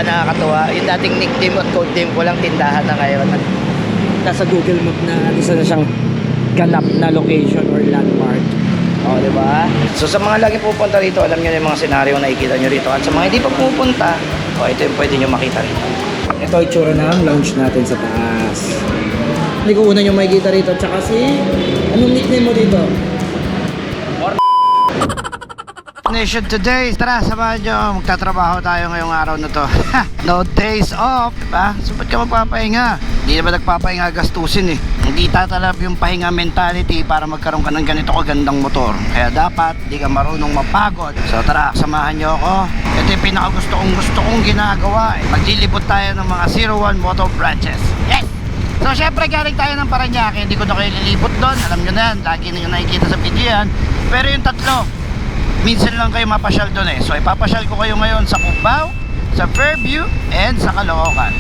ba nakakatuwa? Yung dating nickname at code name ko lang, tindahan na ngayon. Nasa Google Map na isa na siyang ganap na location or landmark. O, diba? So sa mga lagi pupunta rito, alam nyo na yung mga senaryo na nakikita nyo rito. At sa mga hindi pa pupunta, ito yung pwede nyo makita rito. Ito yung tsura ng lounge natin sa taas. Hindi ko una nyo makikita rito. Tsaka anong nickname mo dito? Nation today, tara samahan nyo, magtatrabaho tayo ngayong araw na to. No days off, diba? So ba't ka magpapahinga? Hindi naman nagpapahinga gastusin eh. Hindi tatalab yung pahinga mentality para magkaroon ka ng ganito kagandang motor. Kaya dapat di ka marunong mapagod. So tara, samahan nyo ako. Ito yung pinakagusto kong ginagawa eh. Maglilibot tayo ng mga 01 motor branches. Yes! So syempre galing tayo ng Parañaque, hindi ko na kayo lilibot doon. Alam nyo na yan, lagi nyo nakikita sa video yan. Pero yung tatlo, minsan lang kayo mapasyal doon eh. So ipapasyal ko kayo ngayon sa Cubao, sa Fairview, and sa Caloocan.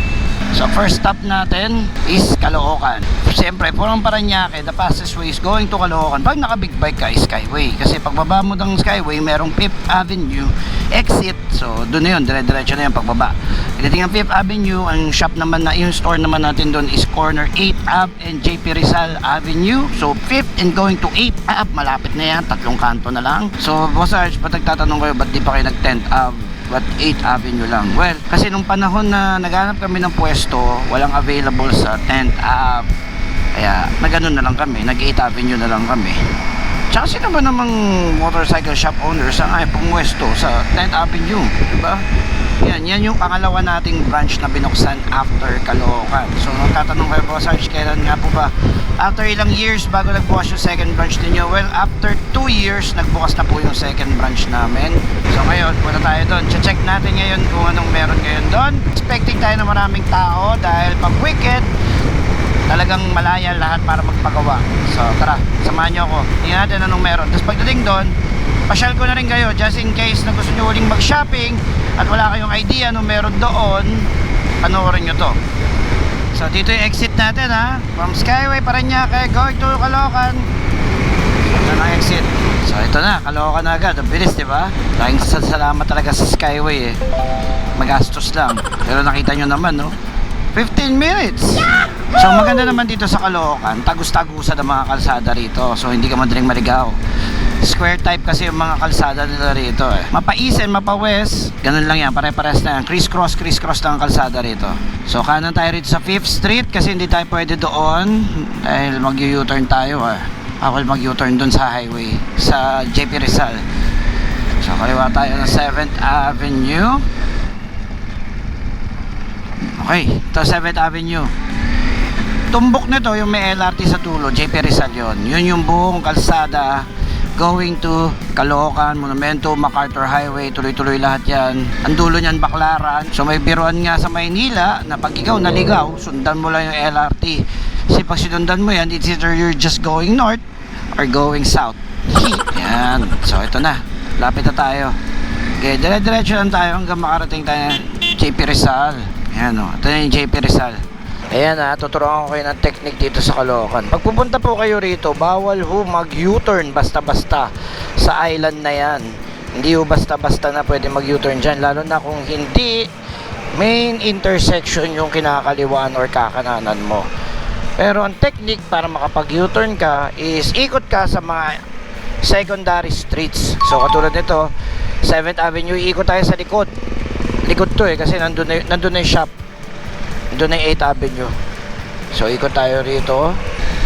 So first stop natin is Caloocan. Siyempre, from Parañaque, the fastest way is going to Caloocan. Pag naka big bike ka, Skyway. Kasi pagbaba mo ng Skyway, merong 5th Avenue exit. So doon na yun, dire-diretso na yung pagbaba. Pagdating ang 5th Avenue, ang shop naman na, yung store naman natin doon is corner 8th Ave and JP Rizal Avenue. So 5th and going to 8th Ave, malapit na yan, tatlong kanto na lang. So Boss Arch, ba't nagtatanong kayo, ba't di pa kayo nag 10th Ave? But 8th Avenue lang. Well, kasi nung panahon na naghanap kami ng pwesto, walang available sa 10th Ave. Kaya nagano na lang kami, nag 8th Avenue na lang kami. Tsaka sino ba namang motorcycle shop owners ang ay pumwesto sa 10th Avenue, diba? Yan yung pangalawa nating branch na binuksan after Caloocan. So nagtatanong kayo po, Sarge, kailan nga po ba? After ilang years bago nagbukas yung second branch ninyo? Well, after 2 years, nagbukas na po yung second branch namin. So ngayon, punta tayo doon. Check natin ngayon kung anong meron ngayon doon. Expecting tayo na maraming tao dahil pag weekend, talagang malaya lahat para magpagawa. So tara, samahan nyo ako. Tingnan natin anong meron. Tapos pagdating doon, pasyal ko na rin kayo just in case na gusto nyo uling mag-shopping at wala kayong idea anong meron doon, panoorin nyo to. So dito yung exit natin ha, from Skyway Parañaque going to Caloocan. Ito na exit. So ito na, Caloocan na agad. Ang bilis, diba? Tayong salamat talaga sa Skyway eh. Magastos lang. Pero nakita nyo naman, no? 15 minutes. So maganda naman dito sa Caloocan, tagus-tagusan ang mga kalsada rito. So hindi ka madaling maligaw. Square type kasi yung mga kalsada nila rito eh. Mapa-east and mapa-west, ganun lang yan, pare-pares na yan. Criss-cross lang ang kalsada rito. So kanan tayo rito sa 5th Street kasi hindi tayo pwede doon dahil mag-U-turn tayo eh. Ako mag-U-turn doon sa highway, sa JP Rizal. So kaliwa tayo ng 7th Avenue. Okay, ito 7th Avenue. Tumbok nito yung may LRT sa dulo, JP Rizal yun. Yun yung buong kalsada going to Caloocan, Monumento, MacArthur Highway, tuloy-tuloy lahat yan. Ang dulo niyan Baclaran. So may biruan nga sa Maynila na pag ikaw naligaw, sundan mo lang yung LRT. Kasi pag sinundan mo yan, it's either you're just going north or going south. Yan. So ito na, lapit na tayo. Okay, dire-diretso lang tayo hanggang makarating tayo JP Rizal. Yan o, ito na yung JP Rizal. Ayan ha, tuturuan ko kayo ng technique dito sa Caloocan. Pag pupunta po kayo rito, bawal ho mag-U-turn basta-basta sa island na yan. Hindi ho basta-basta na pwede mag-U-turn dyan, lalo na kung hindi main intersection yung kinakaliwaan or kakananan mo. Pero ang technique para makapag-U-turn ka is ikot ka sa mga secondary streets. So katulad nito, 7th Avenue, ikot tayo sa likod. Likod to eh, kasi nandun na yung shop. Doon ay 8th Avenue. So ikot tayo rito.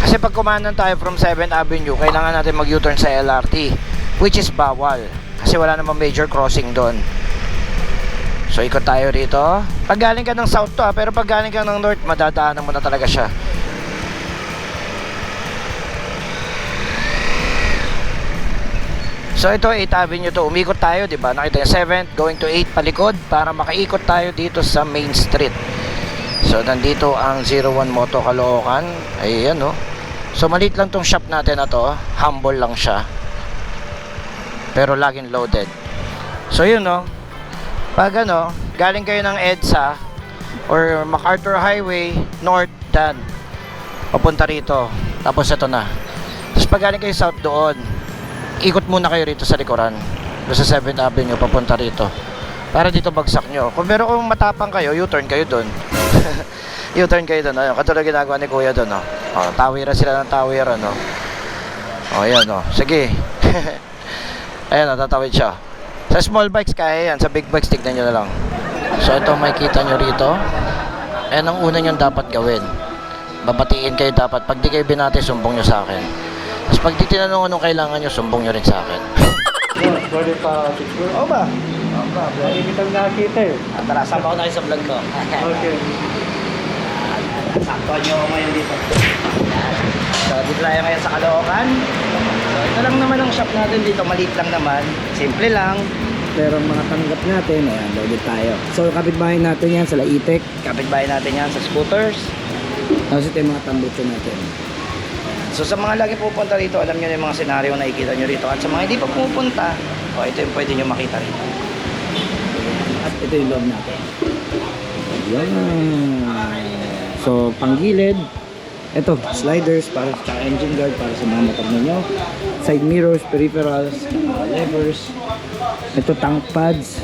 Kasi pag kumanan tayo from 7th Avenue, kailangan natin mag U-turn sa LRT, which is bawal kasi wala namang major crossing doon. So ikot tayo rito. Pag galing ka ng south to pero pag galing ka ng north, madadaanan mo na talaga siya. So ito 8th Avenue to. Umikot tayo, 'di ba? Nakita niyo 7th going to 8th palikod para makaikot tayo dito sa Main Street. So nandito ang 01 Moto Caloocan. Ayan no. So maliit lang tong shop natin na to. Humble lang siya. Pero laging loaded. So yun no. Pag ano, galing kayo ng EDSA or MacArthur Highway North dan papunta rito. Tapos ito na. Tapos pag galing kayo south doon, ikot muna kayo rito sa likuran. Doon sa 7th Avenue papunta rito. Para dito bagsak nyo. Pero kung matapang kayo, U-turn kayo dun. U-turn kayo dun. Ayun, katulad ginagawa ni Kuya dun. Tawiran sila ng tawiran. Ayan. Sige. Ayan, tatawid siya. Sa small bikes kaya yan. Sa big bikes, tignan nyo na lang. So ito makikita nyo rito. Ayan ang una nyo dapat gawin. Babatiin kayo dapat. Pag di kayo binati, sumbong nyo sa akin. Tapos pag di tinanong anong kailangan nyo, sumbong nyo rin sa akin. Pwede pa siguro. O ba? Hindi kita nakakita eh. Tara, sama ko na kayo sa vlog ko. Okay. Sakto nyo ako ngayon dito. So dito tayo ngayon sa Caloocan. So ito lang naman ang shop natin dito. Maliit lang naman. Simple lang. Pero mga tanggap natin, ayan, loaded tayo. So, kapitbahay natin yan sa Laitek. Kapitbahay natin yan sa scooters. Tapos ito yung mga tambutso natin. So sa mga lagi pupunta rito, alam nyo na yung mga senaryo na nakikita nyo rito. At sa mga hindi pa pupunta, ito yung pwede nyo makita rito. At ito yung loob natin. Yan. So, panggilid. Ito, sliders para sa engine guard para sa mga motor ninyo. Side mirrors, peripherals, levers. Ito, tank pads.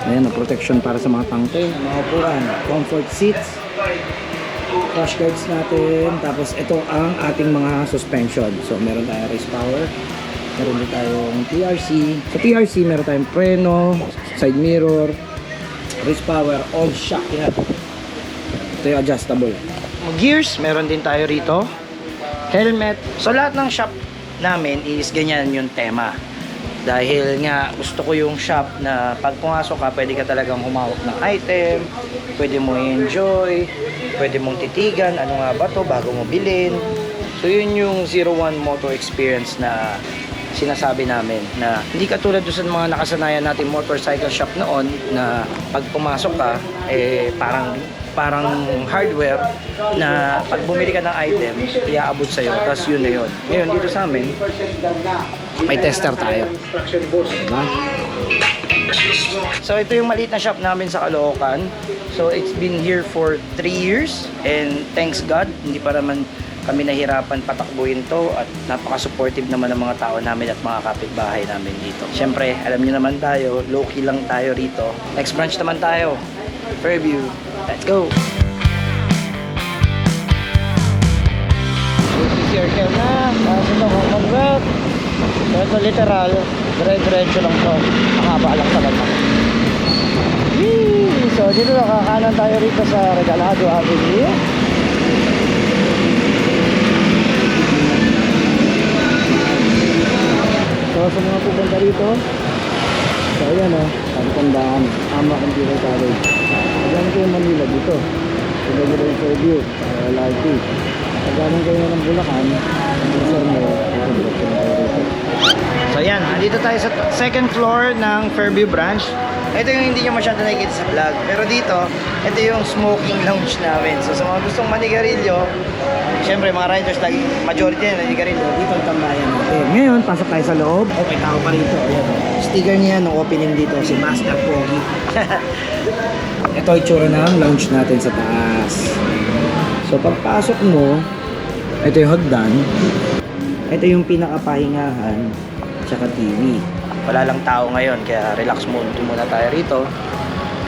Ayan, protection para sa mga tangke, mga upuan. Comfort seats. Crash guards natin. Tapos ito ang ating mga suspension. So meron tayong race power. Meron din tayong PRC. Sa PRC meron tayong preno, side mirror, race power, all shock yan. Ito yung adjustable. Gears, meron din tayo rito. Helmet. So lahat ng shop namin is ganyan yung tema. Dahil nga gusto ko yung shop na pag pumasok ka, pwede ka talagang humawak ng item, pwede mo i-enjoy, pwede mong titigan, ano nga ba to bago mo bilhin. So yun yung 01 motor experience na sinasabi namin, na hindi katulad doon sa mga nakasanayan natin motorcycle shop noon na pag pumasok ka, parang hardware na pag bumili ka ng item, iaabot sa'yo, tapos yun na yun. Ngayon dito sa amin, may tester tayo. Diba? So ito yung maliit na shop namin sa Caloocan. So it's been here for 3 years and thanks God, hindi pa naman kami nahirapan patakbuhin to at napaka-supportive naman ng mga tao namin at mga kapitbahay namin dito. Siyempre, alam niyo naman tayo, low-key lang tayo rito. Next branch naman tayo, Fairview. Let's go! Circle na, nasa ito kung convert. So ito literal, dire-diretso lang to. Mahaba lang talaga. Yee! So dito nakakanan tayo rito sa Regalado Avenue. So sa mga pupunta rito, so ayan o, tandaan, Ama Computer College. Pagkaman kayo Manila dito. Pagkaman kayo sa Fairview, LRT. Pagkaman kayo ng Bulacan, so ayan, andito tayo sa second floor ng Fairview branch. Ito yung hindi nyo masyado nakikita sa vlog. Pero dito, ito yung smoking lounge namin. So sa mga gustong manigarilyo, syempre mga riders lagi, majority na nanigarilyo. dito ang tambayan natin. Ngayon, pasok tayo sa loob. Okay, tao pa rito. Ayan. Sticker niya nung opening dito, si Master Pogi. Ito yung tsura ng lounge natin sa taas. So pagpasok mo, ito yung hagdan. Ito yung pinakapahingahan, tsaka TV. Wala lang tao ngayon, kaya relax muna tayo rito.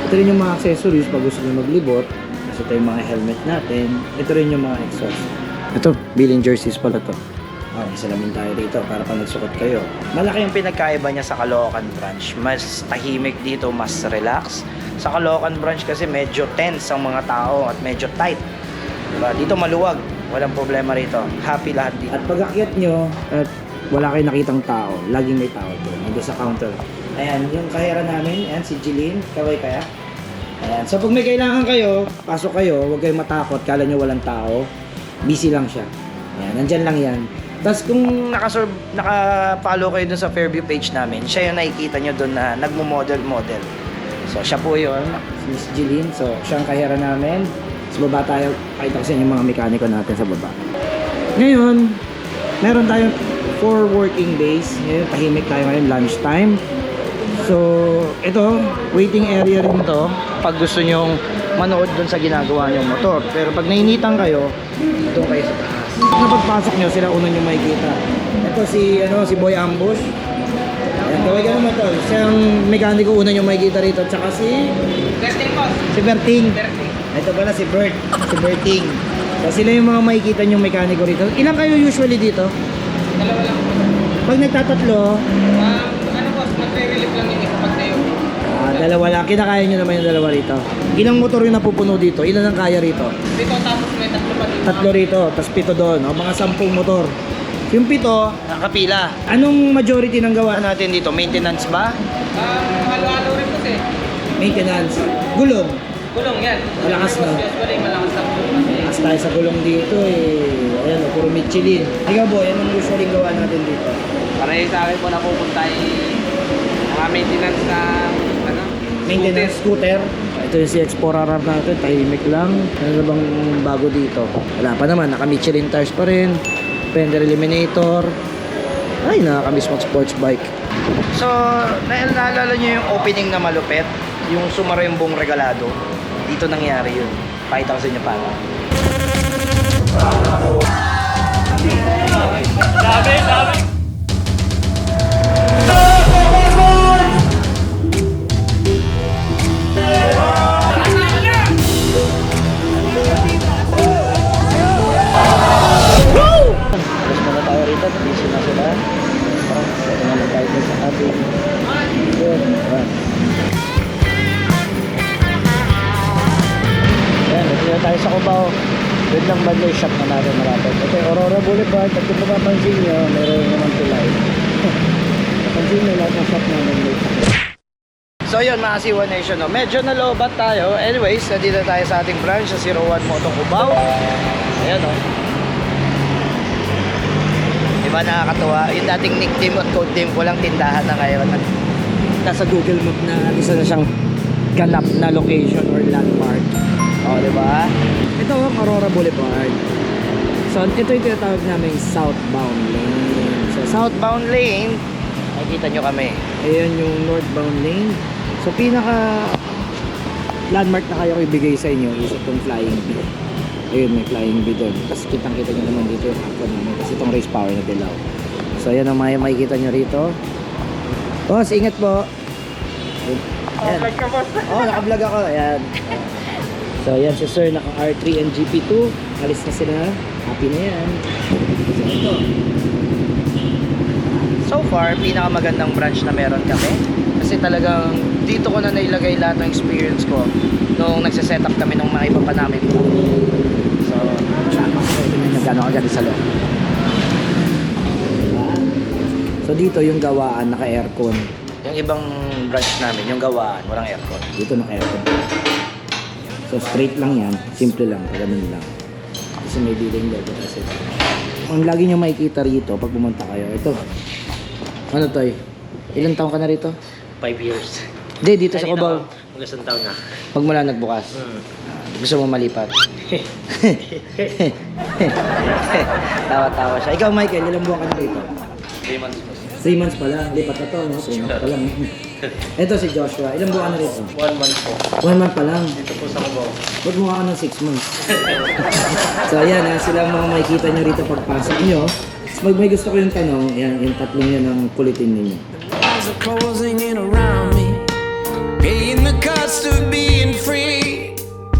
Ito rin yung mga accessories pag gusto nyo maglibot. Ito yung mga helmet natin. Ito rin yung mga exhaust. Ito, billing jerseys pala to. Okay, salamin tayo dito para pag nagsukat kayo. Malaki yung pinagkaiba niya sa Caloocan branch. Mas tahimik dito, mas relax. Sa Caloocan branch kasi medyo tense ang mga tao at medyo tight. Diba? Dito maluwag. Walang problema rito. Happy lahat dito. At pag akyat nyo, at wala kayong nakitang tao, laging may tao doon. Nandun sa counter. Ayan, yung kahera namin, ayan, si Jeline, kaway kaya. Ayan, so pag may kailangan kayo, pasok kayo, huwag kayong matakot, kala nyo walang tao, busy lang siya. Ayan, nandyan lang yan. Tapos kung naka-follow kayo dun sa Fairview page namin, siya yung nakikita nyo dun na nagmo-model. So siya po yun. Si Miss Jeline, so siya ang kahera namin. Sa baba tayo, pakita ko sa inyo yung mga mekaniko natin sa baba. Ngayon, meron tayong 4 working days. Ngayon, tahimik tayo ngayon, lunchtime. So, ito, waiting area rin to pag gusto nyong manood dun sa ginagawa nyong motor. Pero pag nainitan kayo, doon kayo sa taas. Na pagpasok nyo, sila una nyo makikita. Ito si Boy Ambush. Yan, gawin ka naman to. Siyang mekaniko una yung makikita rito. Tsaka si... Berting boss. Si Berting. Berting. Ito pala si Bert. Si Berting. So sila yung mga makikita yung mekaniko rito. Ilan kayo usually dito? Dalawa lang po. Pag nagtatatlo, Ano boss, magre-relief lang yung isa pag tayo. dalawa lang. Kinakaya nyo naman yung dalawa rito. Ilang motor yung napupuno dito? Ilan ang kaya rito? Dito tapos may tatlo pa dito. Tatlo rito, tapos 7 doon. O, mga 10 motor. Yung 7, nakapila. Anong majority ng gawa natin dito? Maintenance ba? Halo-halo rin po eh. Maintenance. Gulong. Gulong yan. Malakas na. Usually malakas na po. As tayo sa gulong dito eh. Ayan o, puro Michelin. Ikaw boy, anong usually gawa natin dito? Pareho sa akin po napupunta mga maintenance na ano? Maintenance scooter. Ito yung CX-4RR natin, tahimik lang. Ano na bang bago dito? Wala pa naman, naka-Michelin tires pa rin. Fender Eliminator. Ay, nakakamiss mag-sports bike. So, naalala nyo yung opening na malupet? Yung Subaru yung buong regalado? Dito nangyari yun. Pakita ko sa inyo para. Dami! Tapos muna tayo rito, busy na sila. Pwede naman tayo sa ating ayan, dito na tayo sa Cubao. Doon lang banda yung shop na natin malapit. Ito yung Aurora Boulevard. At kung mapapansin nyo, meron naman tulay. Pansin nyo lahat ng shop namin dito. So yun mga C1 Nation, no? Medyo nalobat tayo. Anyways, nandito tayo sa ating branch sa 01 Moto Cubao. Ayan o. Diba nakakatuwa? Yung dating nickname at code name ko lang tindahan na ngayon. Nasa Google Map na isa na siyang ganap na location or landmark. O, diba? Ito ang Aurora Boulevard. So, ito yung tinatawag namin southbound lane. So, southbound lane, nakikita nyo kami. Ayan yung northbound lane. So, pinaka landmark na kayo ibigay sa inyo is itong Flying B. Ayun, may Flying B doon. Tapos kitang-kita nyo naman dito yung aqua namin. Kasi itong race power na dilaw. So, ayan ang makikita nyo rito. Boss, ingat po. Ayan. Oh, naka-vlog ako. Ayan. So, ayan si Sir, naka-R3 and GP2. Alis na sila. Happy na yan. So, ito. So far, pinakamagandang branch na meron kami. Kasi talagang dito ko na nailagay lahat ng experience ko nung nagsiset-up kami ng mga iba pa namin. So, nagano agad sa loob. So, dito yung gawaan, naka-aircon. Yung ibang branch namin, yung gawaan, walang aircon. Dito naka-aircon. So, straight lang yan. Simple lang. Ganun lang. Kasi may building level kasi. Ang lagi nyo makikita rito pag pumunta kayo, ito. Ano to eh? Ilang taon ka na rito? 5 years. Hindi, dito sa Cubao. Mag-isang taon na. Pag mula nagbukas. Gusto mo malipat? Tawa-tawa siya. Ikaw, Michael, ilang buwan ka na rito? 3 months po. 3 months pa lang. Lipat na to, no? 3 months pa lang. Ito si Joshua. Ilang buwan ka na rito? 1 month po. 1 month pa lang. Dito po sa Cubao. Huwag mo ka ng 6 months. So, ayan. Sila ang mga makikita nyo rito pagpasok nyo. Pag may gusto ko yung tanong, yan, yung tatlong yan ang kulitin ninyo. Closing in around me, paying the cost of being free.